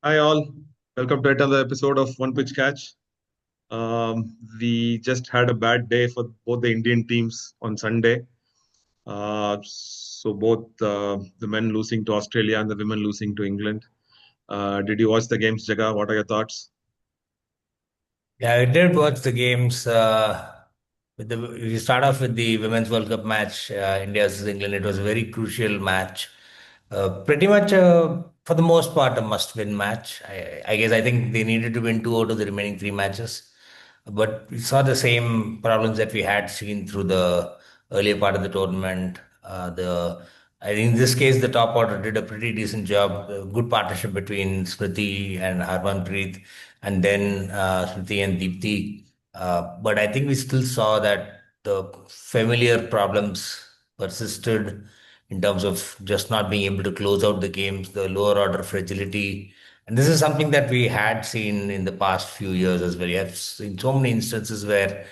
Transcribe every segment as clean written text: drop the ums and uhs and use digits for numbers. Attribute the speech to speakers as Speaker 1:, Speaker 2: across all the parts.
Speaker 1: Hi all, welcome to another episode of One Pitch Catch. We just had a bad day for both the Indian teams on Sunday. So both the men losing to Australia and the women losing to England. Did you watch the games, Jaga? What are your thoughts?
Speaker 2: Yeah, I did watch the games. We start off with the Women's World Cup match, India versus England. It was a very crucial match. Pretty much, for the most part, a must-win match. I think they needed to win two out of the remaining three matches. But we saw the same problems that we had seen through the earlier part of the tournament. I think in this case, the top order did a pretty decent job. Good partnership between Smriti and Harmanpreet, and then Smriti and Deepthi. But I think we still saw that the familiar problems persisted in terms of just not being able to close out the games, the lower order fragility. And this is something that we had seen in the past few years as well. You have seen so many instances where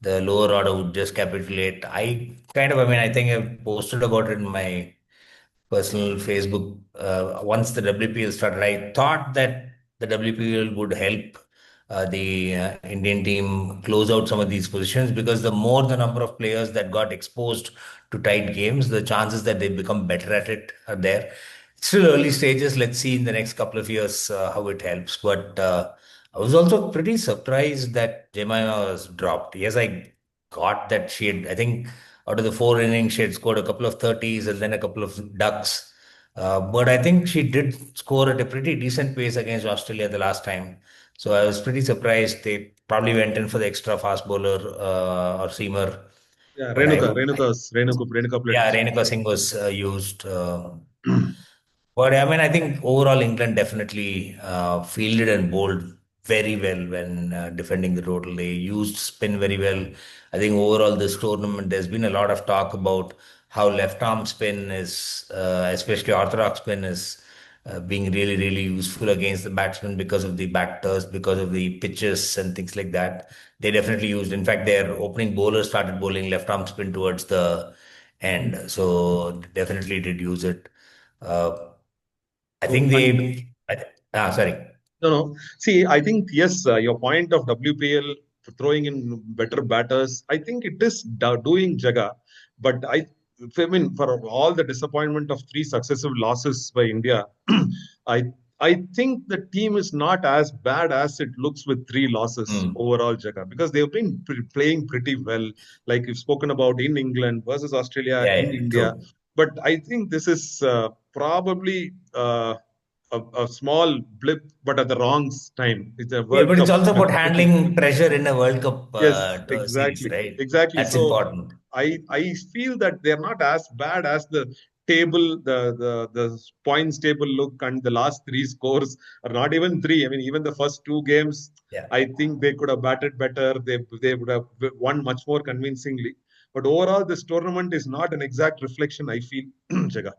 Speaker 2: the lower order would just capitulate. I think I posted about it in my personal Facebook. Once the WPL started, I thought that the WPL would help the Indian team close out some of these positions because the more the number of players that got exposed to tight games, the chances that they become better at it are there. Still early stages. Let's see in the next couple of years how it helps. But I was also pretty surprised that Jemima was dropped. Yes, I got that she had, I think out of the four innings, she had scored a couple of 30s and then a couple of ducks. But I think she did score at a pretty decent pace against Australia the last time. So I was pretty surprised. They probably went in for the extra fast bowler or seamer.
Speaker 1: Yeah,
Speaker 2: But
Speaker 1: Renuka played
Speaker 2: yeah,
Speaker 1: extremely
Speaker 2: Renuka Singh was used. But I mean, I think overall England definitely fielded and bowled very well when defending the total. They used spin very well. I think overall this tournament, there's been a lot of talk about how left arm spin is, especially orthodox spin, is being really, really useful against the batsmen because of the batters, because of the pitches and things like that. They definitely used. In fact, their opening bowler started bowling left arm spin towards the end, so definitely did use it. Uh, I
Speaker 1: So,
Speaker 2: think
Speaker 1: and
Speaker 2: sorry.
Speaker 1: no, no. See, I think yes, your point of WPL throwing in better batters, I think it is doing Jaga, but I mean, for all the disappointment of three successive losses by India, I I think the team is not as bad as it looks with three losses
Speaker 2: Hmm.
Speaker 1: overall, Jaga, because they've been playing pretty well, like you've spoken about in England versus Australia
Speaker 2: Yeah,
Speaker 1: in
Speaker 2: yeah,
Speaker 1: India.
Speaker 2: true.
Speaker 1: But I think this is probably. A small blip, but at the wrong time. It's a
Speaker 2: Yeah,
Speaker 1: World
Speaker 2: but it's
Speaker 1: Cup.
Speaker 2: also about handling pressure in a World Cup
Speaker 1: Yes,
Speaker 2: series,
Speaker 1: exactly,
Speaker 2: right?
Speaker 1: exactly.
Speaker 2: That's
Speaker 1: So
Speaker 2: important.
Speaker 1: I feel that they're not as bad as the table, the points table look, and the last three scores are not even three. I mean, even the first two games,
Speaker 2: Yeah.
Speaker 1: I think they could have batted better. They would have won much more convincingly. But overall, this tournament is not an exact reflection. I feel, Jaga.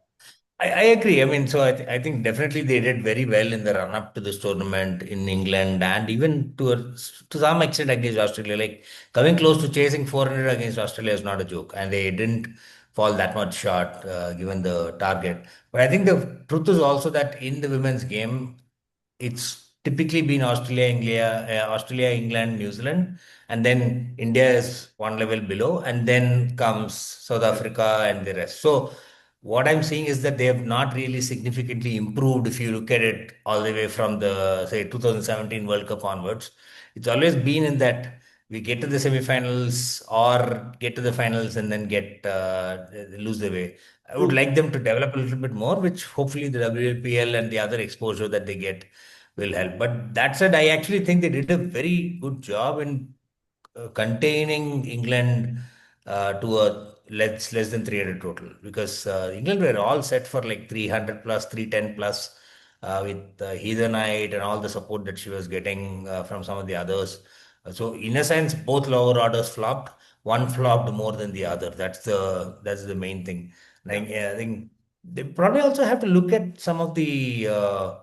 Speaker 2: I agree. I mean, so I think definitely they did very well in the run up to this tournament in England and even to some extent against Australia. Like coming close to chasing 400 against Australia is not a joke, and they didn't fall that much short given the target. But I think the truth is also that in the women's game, it's typically been Australia, England, New Zealand, and then India is one level below, and then comes South
Speaker 1: Yeah.
Speaker 2: Africa and the rest. So what I'm seeing is that they have not really significantly improved if you look at it all the way from the say 2017 World Cup onwards. It's always been in that we get to the semifinals or get to the finals and then get lose the way. I would
Speaker 1: True.
Speaker 2: like them to develop a little bit more, which hopefully the WPL and the other exposure that they get will help. But that said, I actually think they did a very good job in containing England to a less than 300 total because England were all set for like 300 plus, 310 plus with Heather Knight and all the support that she was getting from some of the others. So in a sense, both lower orders flopped. One flopped more than the other. That's the main thing.
Speaker 1: Yeah.
Speaker 2: Like, yeah, I think they probably also have to look at some of the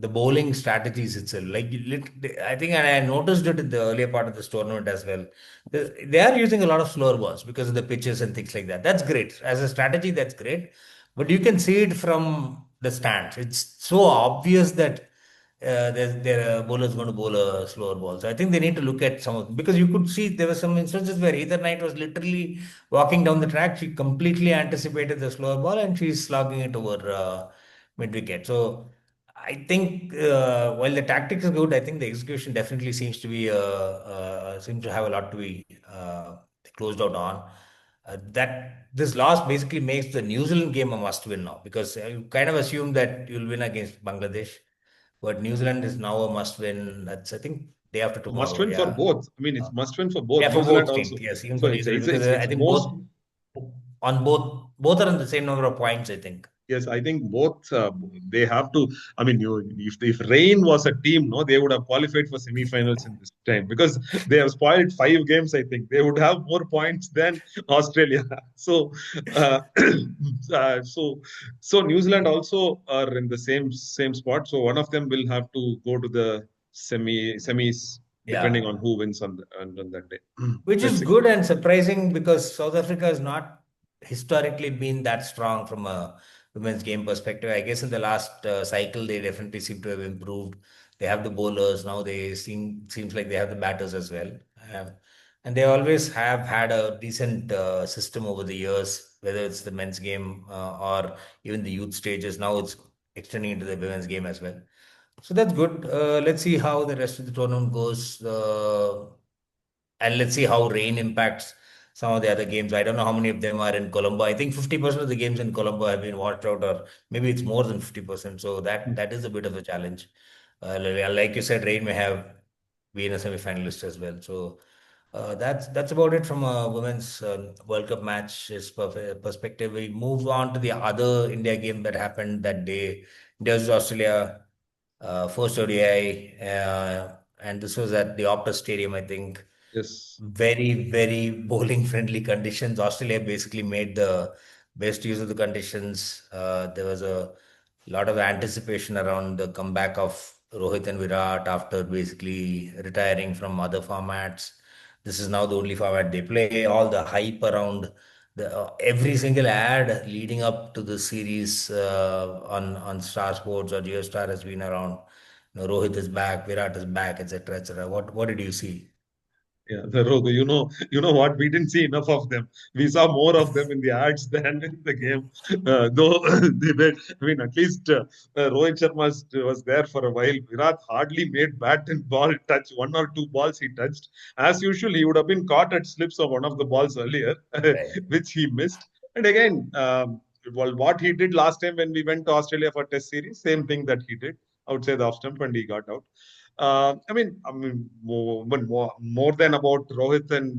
Speaker 2: bowling strategies itself. I think, and I noticed it in the earlier part of this tournament as well. They are using a lot of slower balls because of the pitches and things like that. That's great. As a strategy, that's great. But you can see it from the stands. It's so obvious that their bowler is going to bowl a slower ball. So I think they need to look at some of, because you could see there were some instances where Ether Knight was literally walking down the track. She completely anticipated the slower ball and she's slogging it over mid wicket. So I think while the tactics is good, I think the execution definitely seems to have a lot to be closed out on. That this loss basically makes the New Zealand game a must win now, because you kind of assume that you'll win against Bangladesh, but New Zealand is now a must win. That's, I think, day after
Speaker 1: Must
Speaker 2: tomorrow.
Speaker 1: win for
Speaker 2: Yeah.
Speaker 1: both. I mean,
Speaker 2: Uh,
Speaker 1: it's must win for both
Speaker 2: yeah,
Speaker 1: New
Speaker 2: for
Speaker 1: Zealand
Speaker 2: both teams.
Speaker 1: also.
Speaker 2: Yes, even
Speaker 1: So
Speaker 2: for New Zealand, because I
Speaker 1: it's
Speaker 2: think
Speaker 1: most.
Speaker 2: both are on the same number of points, I think.
Speaker 1: Yes, I think both they have to. I mean, if Rain was a team, no, they would have qualified for semi-finals in this time because they have spoiled 5 games. I think they would have more points than Australia. So, uh, uh, so, so New Zealand also are in the same spot. So one of them will have to go to the semis, depending
Speaker 2: Yeah.
Speaker 1: on who wins on that day.
Speaker 2: Which is
Speaker 1: Let's see.
Speaker 2: good and surprising, because South Africa has not historically been that strong from a women's game perspective. I guess in the last cycle, they definitely seem to have improved. They have the bowlers now. They seems like they have the batters as well. Um, and they always have had a decent system over the years, whether it's the men's game or even the youth stages. Now it's extending into the women's game as well. So that's good. Let's see how the rest of the tournament goes. And let's see how rain impacts some of the other games. I don't know how many of them are in Colombo. I think 50% of the games in Colombo have been washed out, or maybe it's more than 50%. So that is a bit of a challenge. Like you said, rain may have been a semi-finalist as well. So that's about it from a women's World Cup match perspective. We move on to the other India game that happened that day. India versus Australia, first ODI, and this was at the Optus Stadium, I think.
Speaker 1: Yes.
Speaker 2: Very bowling friendly conditions. Australia basically made the best use of the conditions. There was a lot of anticipation around the comeback of Rohit and Virat after basically retiring from other formats. This is now the only format they play. All the hype around every single ad leading up to the series on Star Sports or JioStar has been around. Rohit is back, Virat is back, etc., etc. What did you see?
Speaker 1: Yeah, the Rogo, you know what? We didn't see enough of them. We saw more of them in the ads than in the game. Though they made, I mean, at least Rohit Sharma was there for a while. Virat hardly made bat and ball touch. One or two balls he touched. As usual, he would have been caught at slips of one of the balls earlier,
Speaker 2: Right.
Speaker 1: which he missed. And again, well, what he did last time when we went to Australia for Test series, same thing that he did outside the off stump, and he got out. More than about Rohit and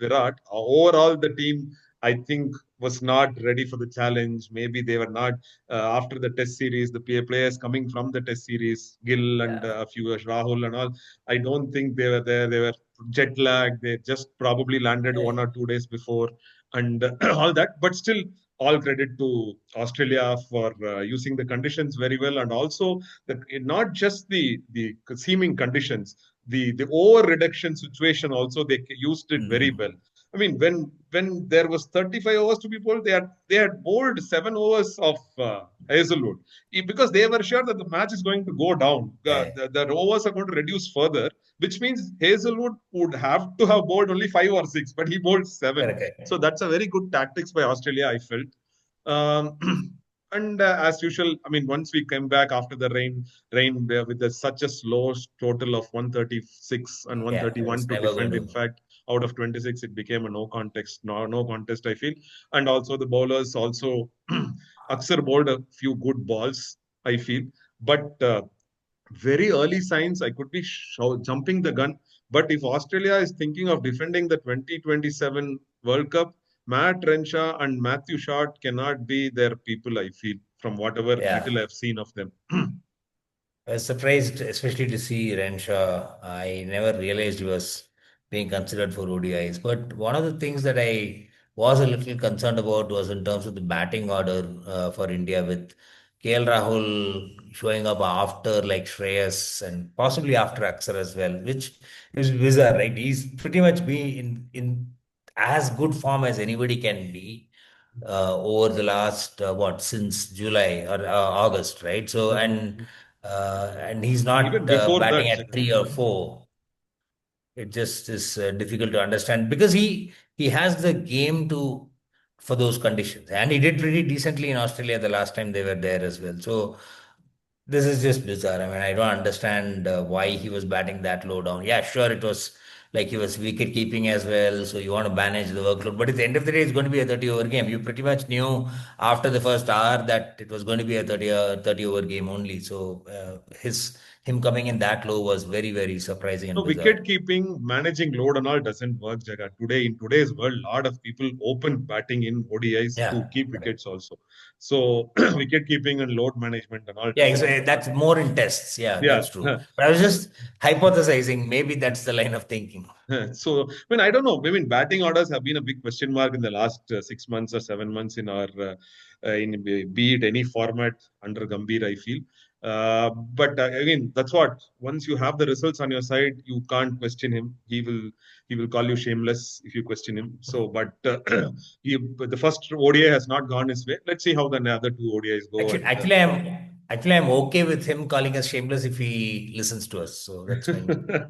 Speaker 1: Virat, overall the team, I think, was not ready for the challenge. Maybe they were not after the Test series. The players coming from the Test series, Gill and
Speaker 2: Yeah.
Speaker 1: a few Rahul and all. I don't think they were there. They were jet lagged. They just probably landed
Speaker 2: Right.
Speaker 1: 1 or 2 days before, and all that. But still, all credit to Australia for using the conditions very well, and also not just the seeming conditions, the over reduction situation also they used it very
Speaker 2: Mm.
Speaker 1: well. I mean, when there was 35 overs to be bowled, they had bowled 7 overs of Hazelwood because they were sure that the match is going to go down.
Speaker 2: Yeah.
Speaker 1: The overs are going to reduce further, which means Hazelwood would have to have bowled only 5 or 6, but he bowled 7.
Speaker 2: Correct.
Speaker 1: So that's a very good tactics by Australia, I felt. Um, and as usual, I mean, once we came back after the rain with such a slow total of 136 and
Speaker 2: Yeah. It
Speaker 1: 131
Speaker 2: was
Speaker 1: to
Speaker 2: never going
Speaker 1: defend. In
Speaker 2: to.
Speaker 1: fact, out of 26, it became a no contest, I feel. And also the bowlers also, Aksar bowled a few good balls, I feel. But very early signs, I could be jumping the gun. But if Australia is thinking of defending the 2027 World Cup, Matt Renshaw and Matthew Short cannot be their people, I feel, from whatever
Speaker 2: Yeah.
Speaker 1: little I've seen of them.
Speaker 2: I was surprised, especially to see Renshaw. I never realized he was being considered for ODIs. But one of the things that I was a little concerned about was in terms of the batting order for India, with KL Rahul showing up after like Shreyas and possibly after Axar as well, which is bizarre, right? He's pretty much been in as good form as anybody can be over the last what, since July or August, right? So, and
Speaker 1: Mhm.
Speaker 2: And he's
Speaker 1: Even
Speaker 2: not
Speaker 1: before
Speaker 2: batting
Speaker 1: that,
Speaker 2: at three or four. It just is difficult to understand because he has the game to for those conditions, and he did pretty decently in Australia the last time they were there as well. So this is just bizarre. I mean, I don't understand why he was batting that low down. Yeah, sure, it was like he was wicket keeping as well. So you want to manage the workload. But at the end of the day, it's going to be a 30 over game. You pretty much knew after the first hour that it was going to be a 30 over game only. So him coming in that low was very, very surprising
Speaker 1: no,
Speaker 2: and bizarre.
Speaker 1: wicket keeping, managing load and all doesn't work, Jaga. Today, in today's world, a lot of people open batting in ODIs to
Speaker 2: Yeah,
Speaker 1: keep
Speaker 2: correct.
Speaker 1: wickets also. So wicket keeping and load management and all
Speaker 2: Yeah,
Speaker 1: doesn't work.
Speaker 2: that's more in tests. Yeah,
Speaker 1: Yeah.
Speaker 2: that's true. But I was just hypothesizing. Maybe that's the line of thinking.
Speaker 1: So, I mean, I don't know. I mean, batting orders have been a big question mark in the last 6 months or 7 months in our, in be it any format under Gambhir, I feel. But again, that's what. Once you have the results on your side, you can't question him. He will call you shameless if you question him. So, but the first ODI has not gone his way. Let's see how the other two ODIs go.
Speaker 2: Actually,
Speaker 1: And
Speaker 2: I'm okay with him calling us shameless if he listens to us. So that's fine with me.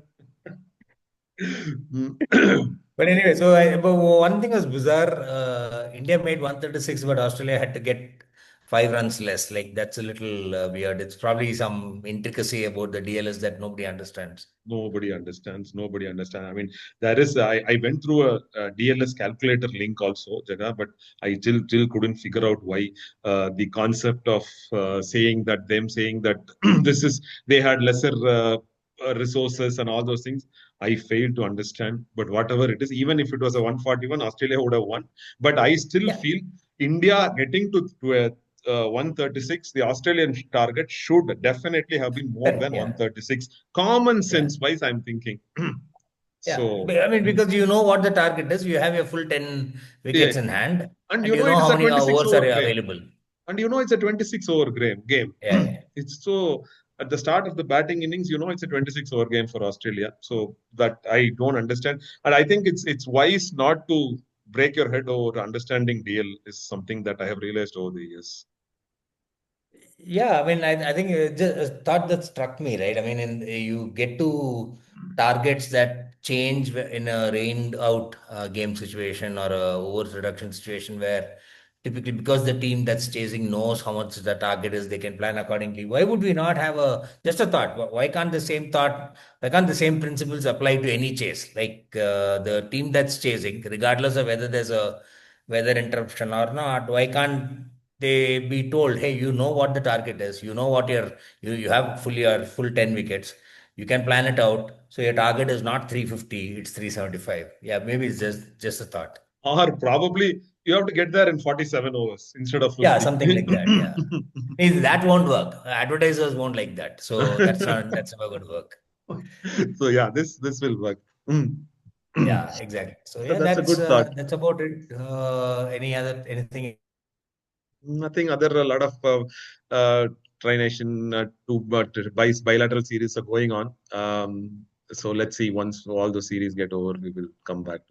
Speaker 2: But anyway, but one thing was bizarre. India made 136, but Australia had to get 5 runs less. Like that's a little weird. It's probably some intricacy about the DLS that nobody understands.
Speaker 1: Nobody understands. Nobody understands. I mean, there is. I went through a DLS calculator link also, Jaga, but I still couldn't figure out why the concept of saying that this is they had lesser resources and all those things. I failed to understand. But whatever it is, even if it was a 141, Australia would have won. But I still
Speaker 2: Yeah,
Speaker 1: feel India getting to a 136, the Australian target should definitely have been more
Speaker 2: correct.
Speaker 1: than
Speaker 2: Yeah,
Speaker 1: 136. Common
Speaker 2: yeah.
Speaker 1: sense wise, I'm thinking.
Speaker 2: Yeah,
Speaker 1: So,
Speaker 2: I mean, because you know what the target is, you have your full 10
Speaker 1: yeah.
Speaker 2: wickets in hand,
Speaker 1: And
Speaker 2: and
Speaker 1: you
Speaker 2: you
Speaker 1: know
Speaker 2: know
Speaker 1: it is
Speaker 2: how
Speaker 1: a
Speaker 2: many
Speaker 1: 26
Speaker 2: overs are
Speaker 1: over game.
Speaker 2: available.
Speaker 1: And you know it's a 26 over game.
Speaker 2: Yeah, yeah.
Speaker 1: It's so at the start of the batting innings, you know it's a 26 over game for Australia. So that I don't understand. And I think it's wise not to break your head over understanding DL is something that I have realized over the years.
Speaker 2: Yeah, I mean, I think just a thought that struck me, right? I mean, you get to targets that change in a rained out game situation or a overs reduction situation where typically because the team that's chasing knows how much the target is, they can plan accordingly. Why would we not have just a thought? Why can't the same principles apply to any chase? Like the team that's chasing, regardless of whether there's a weather interruption or not, why can't they be told, hey, you know what the target is, you know what you have your full 10 wickets, you can plan it out, so your target is not 350, it's 375. Yeah, maybe it's just a thought.
Speaker 1: Or probably you have to get there in 47 overs instead of
Speaker 2: Yeah,
Speaker 1: 50.
Speaker 2: something like that. Yeah, that won't work. Advertisers won't like that, so that's never going to work.
Speaker 1: So yeah, this will work.
Speaker 2: Yeah, exactly. So
Speaker 1: So
Speaker 2: yeah,
Speaker 1: that's a good thought.
Speaker 2: that's about it. Anything?
Speaker 1: Nothing other a lot of Tri Nation two but bilateral series are going on. So let's see once all the series get over, we will come back.